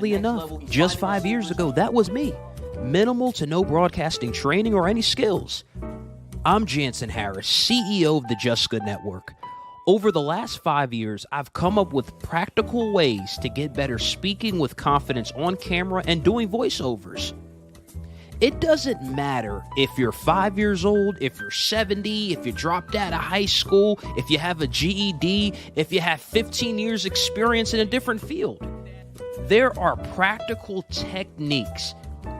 enough, just 5 years ago, that was me. Minimal to no broadcasting training or any skills. I'm Jansen Harris, CEO of the Just Good Network. Over the last 5 years, I've come up with practical ways to get better speaking with confidence on camera and doing voiceovers. It doesn't matter if you're 5 years old, if you're 70, if you dropped out of high school, if you have a GED, if you have 15 years experience in a different field. There are practical techniques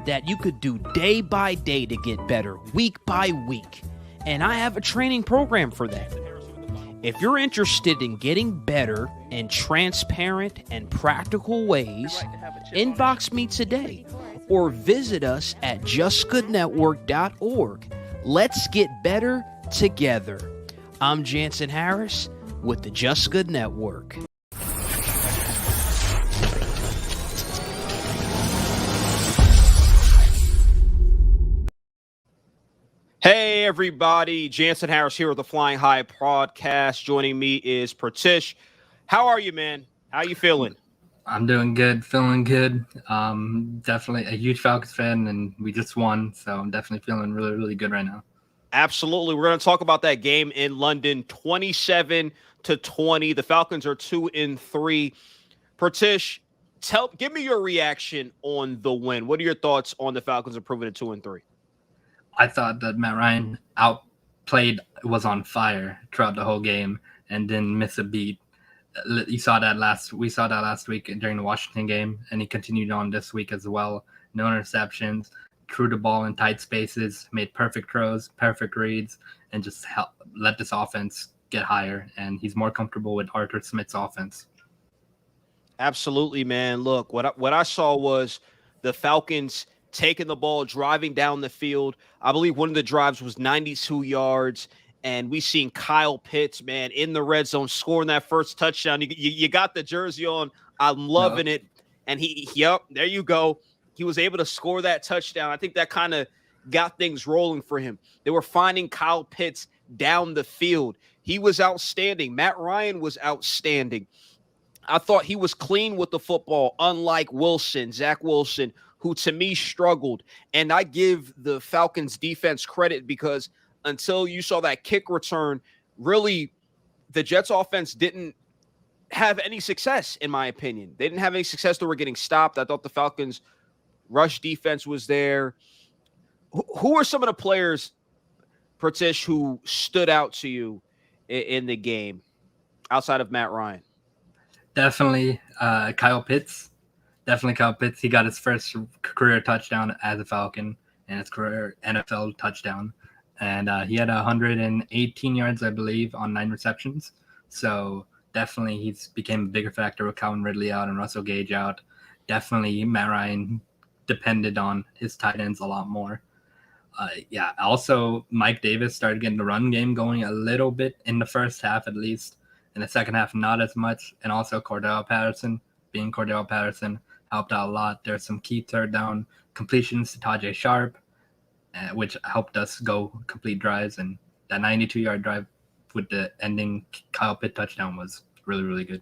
that you could do day by day to get better, week by week. And I have a training program for that. If you're interested in getting better in transparent and practical ways, inbox me today or visit us at justgoodnetwork.org. Let's get better together. I'm Jansen Harris with the Just Good Network. Hey everybody, Jansen Harris here with the Flying High podcast. Joining me is Pratish. How are you, man? How you feeling? I'm doing good, feeling good. Definitely a huge Falcons fan, and we just won, so I'm definitely feeling really, really good right now. Absolutely. We're going to talk about that game in London, 27-20. The Falcons are 2-3. Pratish, give me your reaction on the win. What are your thoughts on the Falcons improving to 2-3? I thought that Matt Ryan was on fire throughout the whole game and didn't miss a beat. We saw that last week during the Washington game, and he continued on this week as well. No interceptions, threw the ball in tight spaces, made perfect throws, perfect reads, and just let this offense get higher. And he's more comfortable with Arthur Smith's offense. Absolutely, man. Look, what I saw was the Falcons taking the ball, driving down the field. I believe one of the drives was 92 yards, and we seen Kyle Pitts, man, in the red zone scoring that first touchdown. You got the jersey on. I'm loving it. And there you go. He was able to score that touchdown. I think that kind of got things rolling for him. They were finding Kyle Pitts down the field. He was outstanding. Matt Ryan was outstanding. I thought he was clean with the football, unlike Zach Wilson, who to me struggled. And I give the Falcons defense credit because until you saw that kick return, really the Jets offense didn't have any success, in my opinion. They didn't have any success. They were getting stopped. I thought the Falcons rush defense was there. Who are some of the players, Pratish, who stood out to you in the game outside of Matt Ryan? Definitely Kyle Pitts. He got his first career touchdown as a Falcon and his career NFL touchdown. And he had 118 yards, I believe, on 9 receptions. So definitely he's became a bigger factor with Calvin Ridley out and Russell Gage out. Definitely Matt Ryan depended on his tight ends a lot more. Also Mike Davis started getting the run game going a little bit in the first half at least. In the second half, not as much. And also Cordarrelle Patterson, helped out a lot. There's some key third down completions to Tajay Sharp, which helped us go complete drives. And that 92-yard drive with the ending Kyle Pitt touchdown was really, really good.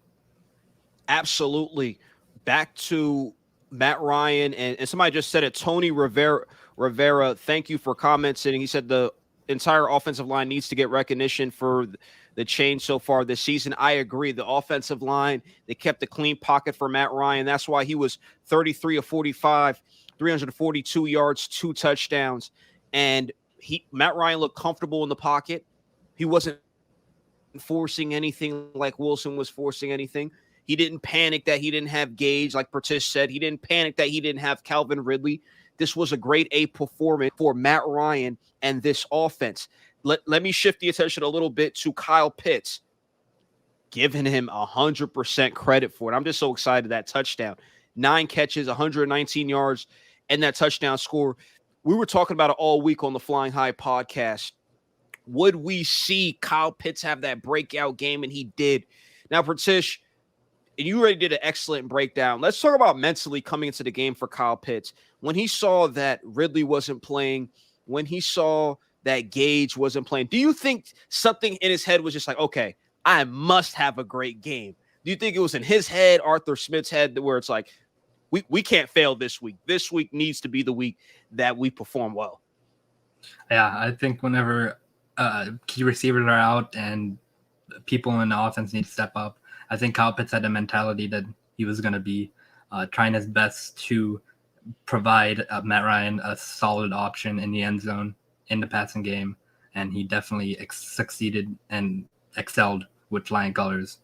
Back to Matt Ryan, and somebody just said it, Tony Rivera, thank you for commenting. He said the entire offensive line needs to get recognition for the change so far this season. I agree. The offensive line, they kept a clean pocket for Matt Ryan. That's why he was 33 of 45, 342 yards, 2 touchdowns. And Matt Ryan looked comfortable in the pocket. He wasn't forcing anything like Wilson was forcing anything. He didn't panic that he didn't have Gage, like Pratish said. He didn't panic that he didn't have Calvin Ridley. This was a grade A performance for Matt Ryan and this offense. Let me shift the attention a little bit to Kyle Pitts, giving him 100% credit for it. I'm just so excited that touchdown. 9 catches, 119 yards, and that touchdown score. We were talking about it all week on the Flying High podcast. Would we see Kyle Pitts have that breakout game? And he did. Now, Pratish, and you already did an excellent breakdown. Let's talk about mentally coming into the game for Kyle Pitts. When he saw that Ridley wasn't playing, when he saw that Gage wasn't playing, do you think something in his head was just like, okay, I must have a great game? Do you think it was in his head, Arthur Smith's head, where it's like, we can't fail this week. This week needs to be the week that we perform well. Yeah, I think whenever key receivers are out and people in the offense need to step up, I think Kyle Pitts had a mentality that he was going to be trying his best to provide Matt Ryan a solid option in the end zone in the passing game, and he definitely succeeded and excelled with flying colors.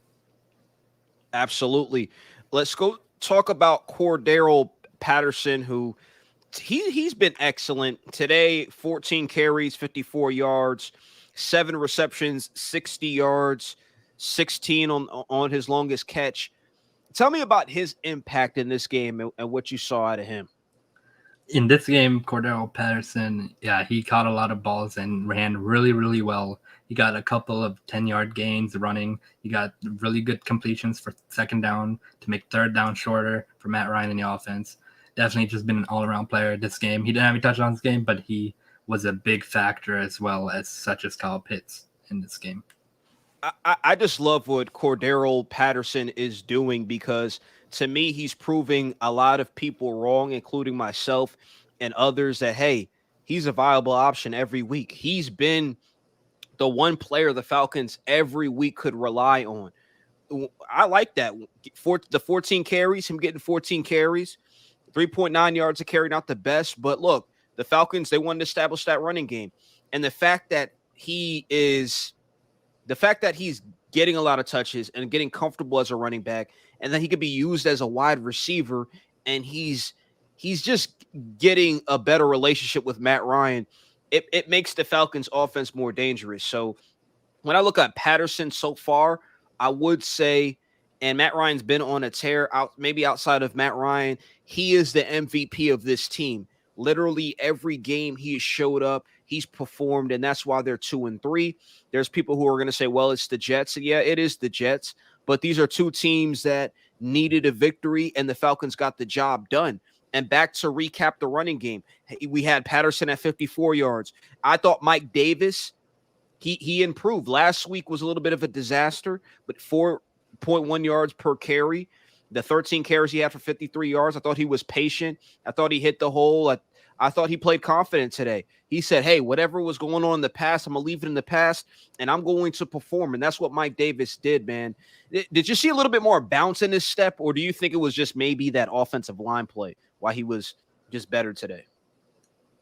Absolutely. Let's go talk about Cordarrelle Patterson, who he's been excellent today. 14 carries, 54 yards, 7 receptions, 60 yards, 16 on his longest catch. Tell me about his impact in this game and what you saw out of him. In this game, Cordarrelle Patterson, he caught a lot of balls and ran really, really well. He got a couple of 10-yard gains running. He got really good completions for second down to make third down shorter for Matt Ryan in the offense. Definitely just been an all-around player this game. He didn't have any touchdowns this game, but he was a big factor as well as such as Kyle Pitts in this game. I just love what Cordarrelle Patterson is doing because to me, he's proving a lot of people wrong, including myself and others, that, hey, he's a viable option every week. He's been the one player the Falcons every week could rely on. I like that. For the 14 carries, him getting 14 carries, 3.9 yards a carry, not the best. But look, the Falcons, they wanted to establish that running game. And the fact that he's getting a lot of touches and getting comfortable as a running back, and then he could be used as a wide receiver, and he's just getting a better relationship with Matt Ryan. It makes the Falcons offense more dangerous. So when I look at Patterson so far, I would say, and Matt Ryan's been on a tear maybe outside of Matt Ryan, he is the MVP of this team. Literally every game he has showed up, he's performed, and that's why they're 2-3. There's people who are going to say, well, it's the Jets. Yeah, it is the Jets, but these are two teams that needed a victory, and the Falcons got the job done. And back to recap the running game, we had Patterson at 54 yards. I thought Mike Davis, he improved. Last week was a little bit of a disaster, but 4.1 yards per carry. The 13 carries he had for 53 yards, I thought he was patient. I thought he hit the hole. I thought he played confident today. He said, hey, whatever was going on in the past, I'm going to leave it in the past, and I'm going to perform. And that's what Mike Davis did, man. Did you see a little bit more bounce in his step, or do you think it was just maybe that offensive line play, why he was just better today?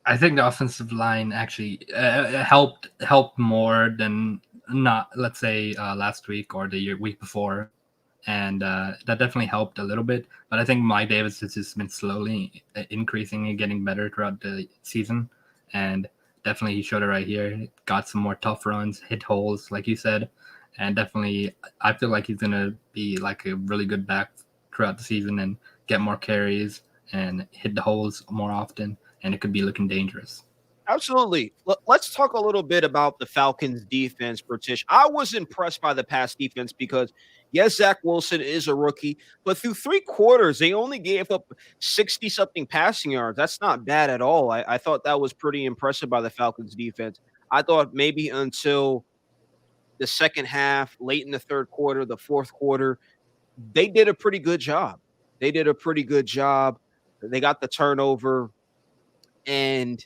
I think the offensive line actually helped more than not, let's say, last week or the week before. And that definitely helped a little bit. But I think Mike Davis has just been slowly increasing and getting better throughout the season. And definitely he showed it right here. Got some more tough runs, hit holes, like you said. And definitely I feel like he's going to be like a really good back throughout the season and get more carries and hit the holes more often. And it could be looking dangerous. Absolutely. Let's talk a little bit about the Falcons defense, British. I was impressed by the pass defense because, yes, Zach Wilson is a rookie, but through 3 quarters, they only gave up 60-something passing yards. That's not bad at all. I thought that was pretty impressive by the Falcons defense. I thought maybe until the second half, late in the third quarter, the fourth quarter, they did a pretty good job. They got the turnover, and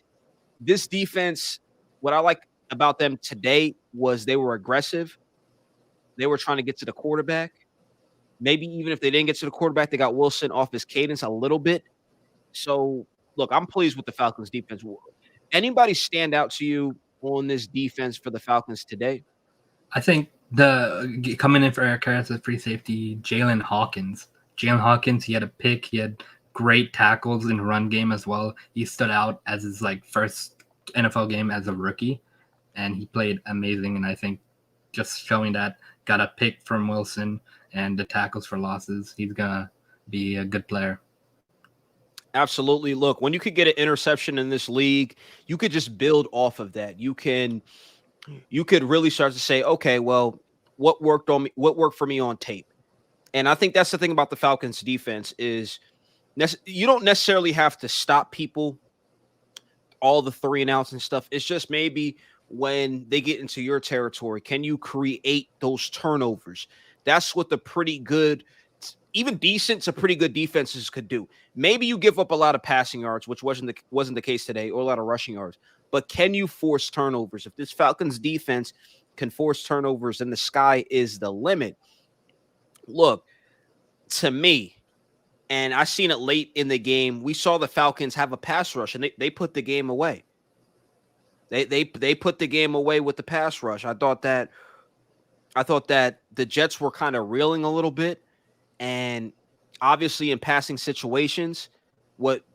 this defense, what I like about them today was they were aggressive. They were trying to get to the quarterback. Maybe even if they didn't get to the quarterback, they got Wilson off his cadence a little bit. So, look, I'm pleased with the Falcons defense. Anybody stand out to you on this defense for the Falcons today? I think coming in for Eric Harris as free safety, Jalen Hawkins, he had a pick. He had great tackles in run game as well. He stood out as his first NFL game as a rookie, and he played amazing. And I think just showing that, got a pick from Wilson and the tackles for losses, he's gonna be a good player. Absolutely. Look, when you could get an interception in this league, you could just build off of that. You could really start to say, okay, well, what worked for me on tape? And I think that's the thing about the Falcons defense is you don't necessarily have to stop people, all the 3 and outs and stuff. It's just maybe when they get into your territory, can you create those turnovers? That's what the pretty good even decent to pretty good defenses could do. Maybe you give up a lot of passing yards, which wasn't the case today, or a lot of rushing yards. But can you force turnovers? If this Falcons defense can force turnovers, then the sky is the limit. Look, to me, and I seen it late in the game, we saw the Falcons have a pass rush, and they put the game away. They put the game away with the pass rush. I thought that the Jets were kind of reeling a little bit, and obviously in passing situations, what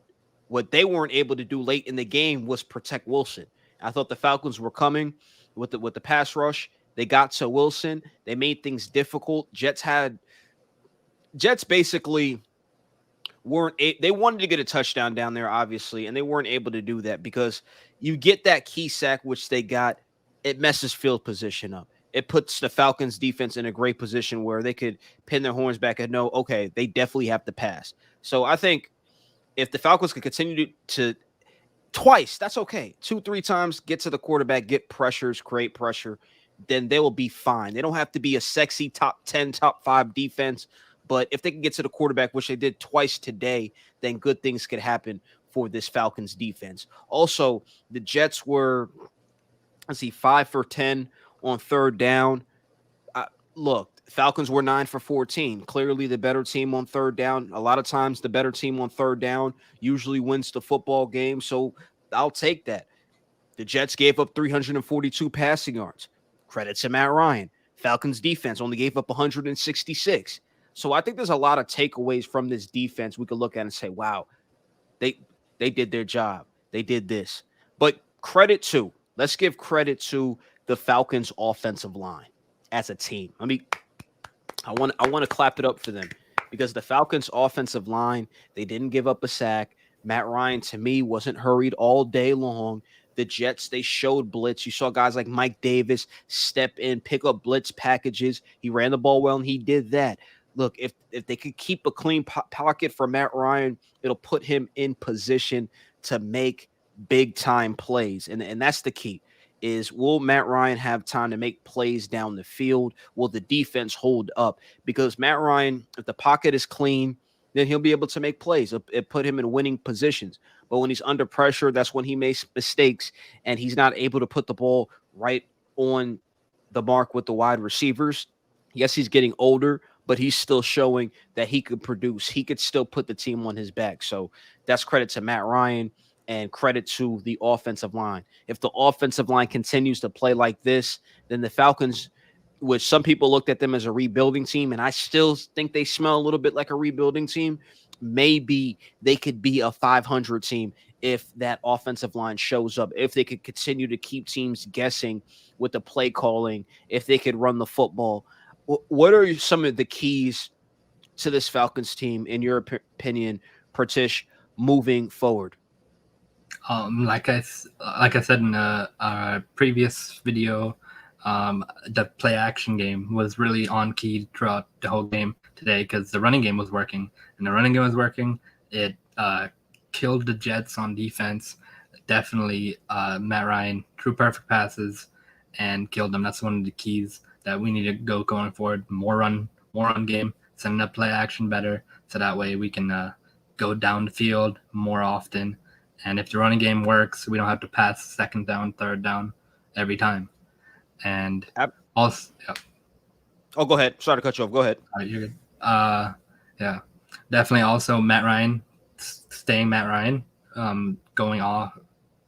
they weren't able to do late in the game was protect Wilson. I thought the Falcons were coming with the pass rush. They got to Wilson. They made things difficult. Jets basically they wanted to get a touchdown down there, obviously, and they weren't able to do that because you get that key sack, which they got. It messes field position up. It puts the Falcons defense in a great position where they could pin their horns back and know, okay, they definitely have to pass. So I think if the Falcons could continue to twice, that's okay. 2-3 times, get to the quarterback, get pressures, create pressure, then they will be fine. They don't have to be a sexy top 10, top 5 defense. But if they can get to the quarterback, which they did twice today, then good things could happen for this Falcons defense. Also, the Jets were, 5 for 10 on third down. Look, Falcons were 9 for 14. Clearly the better team on third down. A lot of times the better team on third down usually wins the football game, so I'll take that. The Jets gave up 342 passing yards. Credit to Matt Ryan. Falcons defense only gave up 166. So I think there's a lot of takeaways from this defense we could look at and say, wow, they did their job. They did this. But let's give credit to the Falcons offensive line as a team. I want to clap it up for them because the Falcons offensive line, they didn't give up a sack. Matt Ryan, to me, wasn't hurried all day long. The Jets, they showed blitz. You saw guys like Mike Davis step in, pick up blitz packages. He ran the ball well, and he did that. Look, if they could keep a clean pocket for Matt Ryan, it'll put him in position to make big-time plays. And that's the key, is will Matt Ryan have time to make plays down the field? Will the defense hold up? Because Matt Ryan, if the pocket is clean, then he'll be able to make plays. It put him in winning positions. But when he's under pressure, that's when he makes mistakes, and he's not able to put the ball right on the mark with the wide receivers. Yes, he's getting older, but he's still showing that he could produce. He could still put the team on his back. So that's credit to Matt Ryan and credit to the offensive line. If the offensive line continues to play like this, then the Falcons, which some people looked at them as a rebuilding team, and I still think they smell a little bit like a rebuilding team, maybe they could be a 500 team if that offensive line shows up, if they could continue to keep teams guessing with the play calling, if they could run the football. What are some of the keys to this Falcons team, in your opinion, Pratish, moving forward? Like I said in our previous video, the play action game was really on key throughout the whole game today because the running game was working. And the running game was working. It killed the Jets on defense. Definitely Matt Ryan threw perfect passes and killed them. That's one of the keys that we need to go going forward. More run game, setting up play action better, so that way we can go down the field more often. And if the running game works, we don't have to pass second down, third down every time. And also, yeah. Oh, go ahead. Sorry to cut you off. Go ahead. You're good. Yeah, definitely. Also, Matt Ryan, staying Matt Ryan, going off,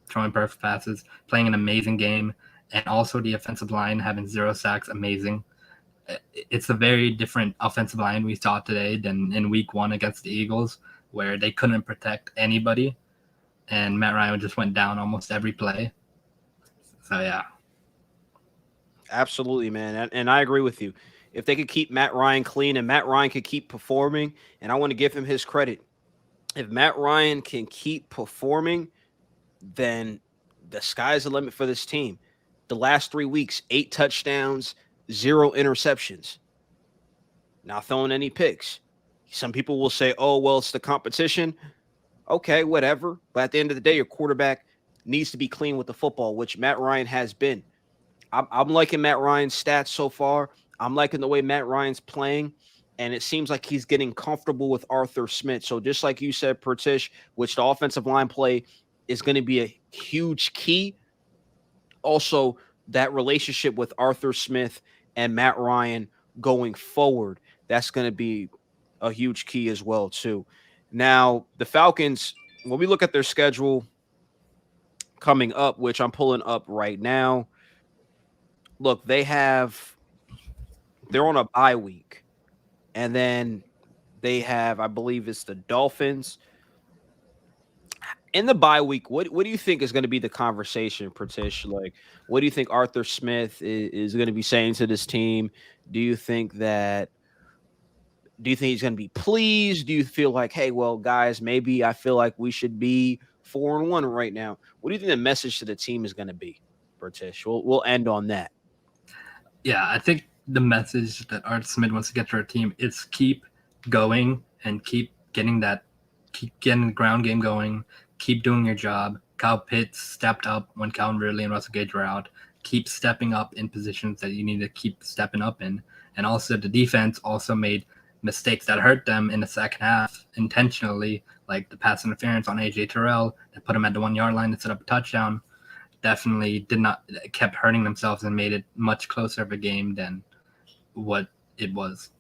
throwing perfect passes, playing an amazing game. And also the offensive line having 0 sacks, amazing. It's a very different offensive line we saw today than in week 1 against the Eagles, where they couldn't protect anybody. And Matt Ryan just went down almost every play. So, yeah. Absolutely, man. And I agree with you. If they could keep Matt Ryan clean and Matt Ryan could keep performing, and I want to give him his credit. If Matt Ryan can keep performing, then the sky's the limit for this team. The last 3 weeks, 8 touchdowns, 0 interceptions. Not throwing any picks. Some people will say, oh, well, it's the competition. Okay, whatever. But at the end of the day, your quarterback needs to be clean with the football, which Matt Ryan has been. I'm liking Matt Ryan's stats so far. I'm liking the way Matt Ryan's playing. and it seems like he's getting comfortable with Arthur Smith. So just like you said, Pertish, which the offensive line play is going to be a huge key. Also, that relationship with Arthur Smith and Matt Ryan going forward, that's going to be a huge key as well, too. Now, the Falcons, when we look at their schedule coming up, which I'm pulling up right now, look, they're on a bye week. And then they have, I believe it's the Dolphins. In the bye week, what do you think is going to be the conversation, Pratish? Like, what do you think Arthur Smith is going to be saying to this team? Do you think he's going to be pleased? Do you feel like, hey, well, guys, maybe I feel like we should be 4-1 right now? What do you think the message to the team is going to be, Pratish? We'll end on that. Yeah, I think the message that Art Smith wants to get to our team is keep going and keep getting the ground game going. Keep doing your job. Kyle Pitts stepped up when Calvin Ridley and Russell Gage were out. Keep stepping up in positions that you need to keep stepping up in. And also the defense also made mistakes that hurt them in the second half intentionally, like the pass interference on AJ Terrell that put him at the 1 yard line to set up a touchdown. Definitely kept hurting themselves and made it much closer of a game than what it was.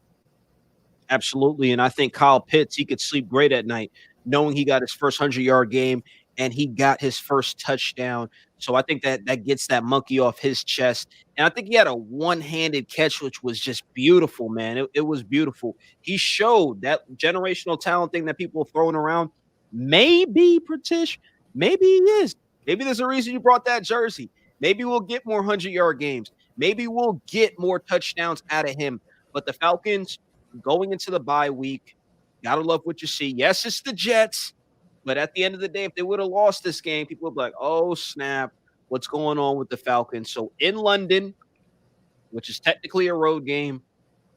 Absolutely. And I think Kyle Pitts, he could sleep great at night knowing he got his first 100-yard game and he got his first touchdown. So I think that gets that monkey off his chest. And I think he had a one-handed catch, which was just beautiful, man. It was beautiful. He showed that generational talent thing that people are throwing around. Maybe, Pratish, maybe he is. Maybe there's a reason you brought that jersey. Maybe we'll get more 100-yard games. Maybe we'll get more touchdowns out of him. But the Falcons going into the bye week, gotta love what you see. Yes, it's the Jets, but at the end of the day, if they would have lost this game, people would be like, oh, snap, what's going on with the Falcons? So in London, which is technically a road game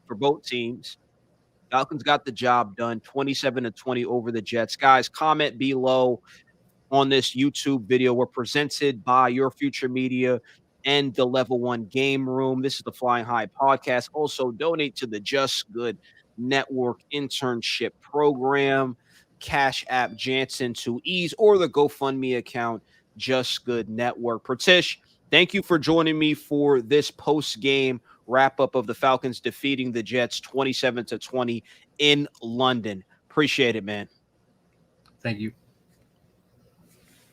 for both teams, Falcons got the job done, 27-20 over the Jets. Guys, comment below on this YouTube video. We're presented by Your Future Media and the Level 1 Game Room. This is the Flying High podcast. Also, donate to the Just Good Network internship program, Cash App Jansen to Ease, or the GoFundMe account, Just Good Network. Pratish, thank you for joining me for this post-game wrap-up of the Falcons defeating the Jets 27-20 in London. Appreciate it, man. Thank you.